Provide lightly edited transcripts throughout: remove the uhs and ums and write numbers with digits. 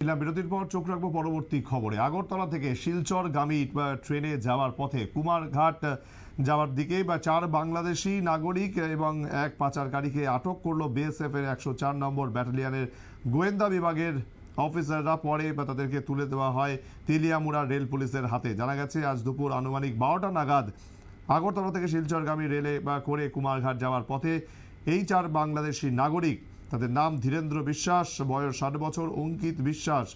বিরতির পর চোখ রাখবো পরবর্তী খবরে। আগরতলা থেকে শিলচরগামী ট্রেনে যাওয়ার পথে কুমারঘাট যাওয়ার দিকে 4 বাংলাদেশি নাগরিক এবং এক পাচারকারীকে আটক করলো বিএসএফ এর 104 নম্বর ব্যাটালিয়নের গোয়েন্দা বিভাগের অফিসাররা। পরে তাদেরকে তুলে দেওয়া হয় তেলিয়ামুড়া রেল পুলিশের হাতে। জানা গেছে আজ দুপুর আনুমানিক 12টা নাগাদ আগরতলা থেকে শিলচরগামী রেলে করে কুমারঘাট যাওয়ার পথে এই 4 বাংলাদেশি নাগরিক, তাদের নাম ধীরেন্দ্র বিশ্বাস বয়স 60 বছর, অঙ্কিত বিশ্বাস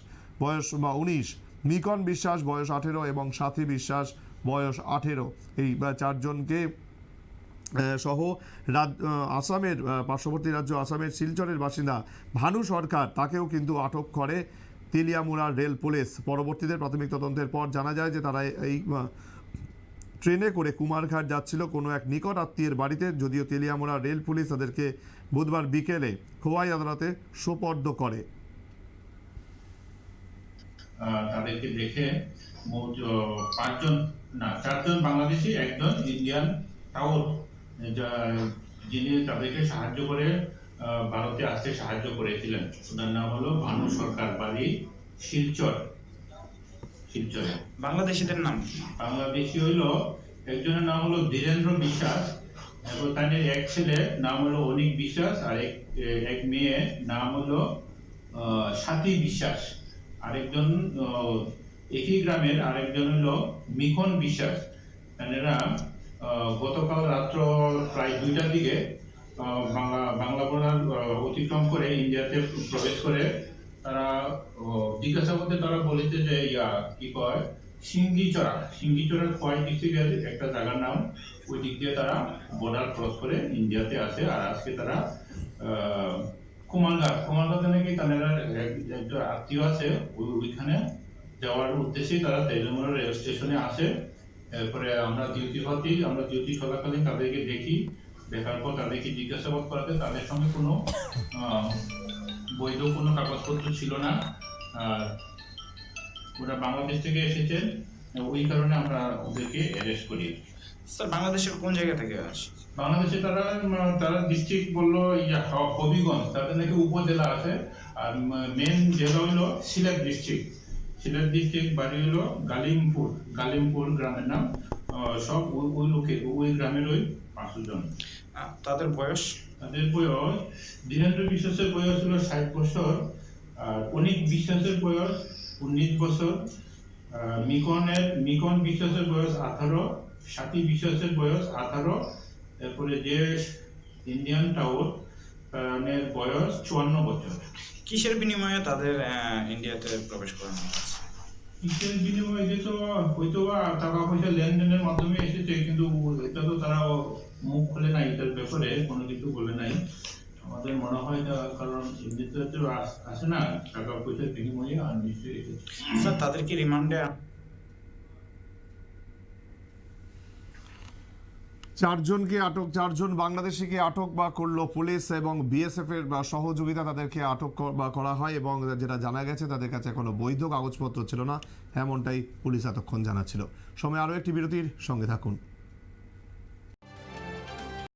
বয়স 19, মিকন বিশ্বাস বয়স 18 এবং সাথী বিশ্বাস বয়স 18, এই 4 জনকে সহ আসামের পার্শ্ববর্তী রাজ্য আসামের শিলচরের বাসিন্দা ভানু সরকার, তাকেও কিন্তু আটক করে তেলিয়ামুড়া রেল পুলিশ। পরবর্তীতে প্রাথমিক তদন্তের পর জানা যায় যে তারা এই ট্রেনে করে কুমারঘাট যাচ্ছিল কোনো এক নিকট আত্মীয়ের বাড়িতে। যদিও তেলিয়ামুড়া রেল পুলিশ তাদেরকে বুধবার বিকেলে খোয়াই আদালতে সোপর্দ করে। তাদেরকে দেখে মোট 4জন বাংলাদেশি, একজন ইন্ডিয়ান টাউর, যিনি তাদেরকে সাহায্য করে ভারতে আসতে সাহায্য করেছিলেন। ওনার নাম হলো ভানু সরকার, বাড়ি শিলচর। বাংলাদেশিদের নাম বাংলাদেশি হইলো, একজনের নাম হলো ধীরেন্দ্র বিশ্বাস এবং তার এক ছেলে নাম হলো অনিক বিশ্বাস, আর এক মেয়ে নাম হলো সাথী বিশ্বাস। আরেকজন একই গ্রামের আরেকজন হলো মিকন বিশ্বাস। এরা গতকাল রাত্র প্রায় 2টার দিকে বাংলা বর্ডার অতিক্রম করে ইন্ডিয়াতে প্রবেশ করে তারা জিজ্ঞাসাবাদে তারা বলেছে যে কি কয় সিঙ্গিচড়া খোয়াই ডিস্ট্রিক্টের একটা জায়গার নাম, ওই দিক দিয়ে তারা বর্ডার ক্রস করে ইন্ডিয়াতে আসে। আর আজকে তারা কুমারঘাটে নাকি তাদের একটা আত্মীয় আছে, ওইখানে যাওয়ার উদ্দেশ্যে তারা তেলিয়ামুড়া রেল স্টেশনে আসে। এরপরে আমরা ডিউটি চলাকালীন তাদেরকে দেখার পর তাদেরকে জিজ্ঞাসাবাদ করাতে তাদের সঙ্গে কোনো বৈধ কোনো কাগজপত্র ছিল না। ওরা বাংলাদেশ থেকে এসেছেন, ওই কারণে আমরা ওদেরকে অ্যারেস্ট করি। স্যার বাংলাদেশের কোন জায়গা থেকে আসে? বাংলাদেশে তারা ডিস্ট্রিক্ট বললো হবিগঞ্জ, তাদের নাকি উপজেলা আছে। আর মেন জেলা হইলো সিলেট ডিস্ট্রিক্ট, বাড়ি হইলো গালিমপুর গ্রামের নাম। সব ওই গ্রামের ওই 5 জন। তাদের বয়স ধীরেন্দ্র বিশ্বাসের বয়স হলো 60 বছর, আর অনিক বিশ্বাসের বয়স 19 বছর, মিকন বিশ্বাসের বয়স 18, সাথী বিশ্বাসের বয়স 18, এরপরে যে ইন্ডিয়ান টাউর তার বয়স 54 বছর। কিসের বিনিময়ে তাদের ইন্ডিয়াতে প্রবেশ করানো হয়েছে? কিসের বিনিময়ে যে তো হয়তো টাকা পয়সা লেনদেনের মাধ্যমে এসেছে, কিন্তু এটা তো তারা মুখ খুলে নাই, এটার ব্যাপারে কোনো কিছু বলে নাই। আমাদের মনে হয় কারণ এমনিতে তো আসে না টাকা পয়সার বিনিময়ে, আর নিশ্চয়ই এসেছে। স্যার তাদের কি রিমান্ডে 4 জনকে আটক, 4 জন বাংলাদেশিকে আটক করলো পুলিশ এবং বিএসএফ এর সহযোগিতা তাদেরকে আটক করা হয়। এবং যেটা জানা গেছে তাদের কাছে কোনো বৈধ কাগজপত্র ছিল না, এমনটাই পুলিশ এতক্ষণ জানাচ্ছিল। সময় আরও একটি বিরতির, সঙ্গে থাকুন।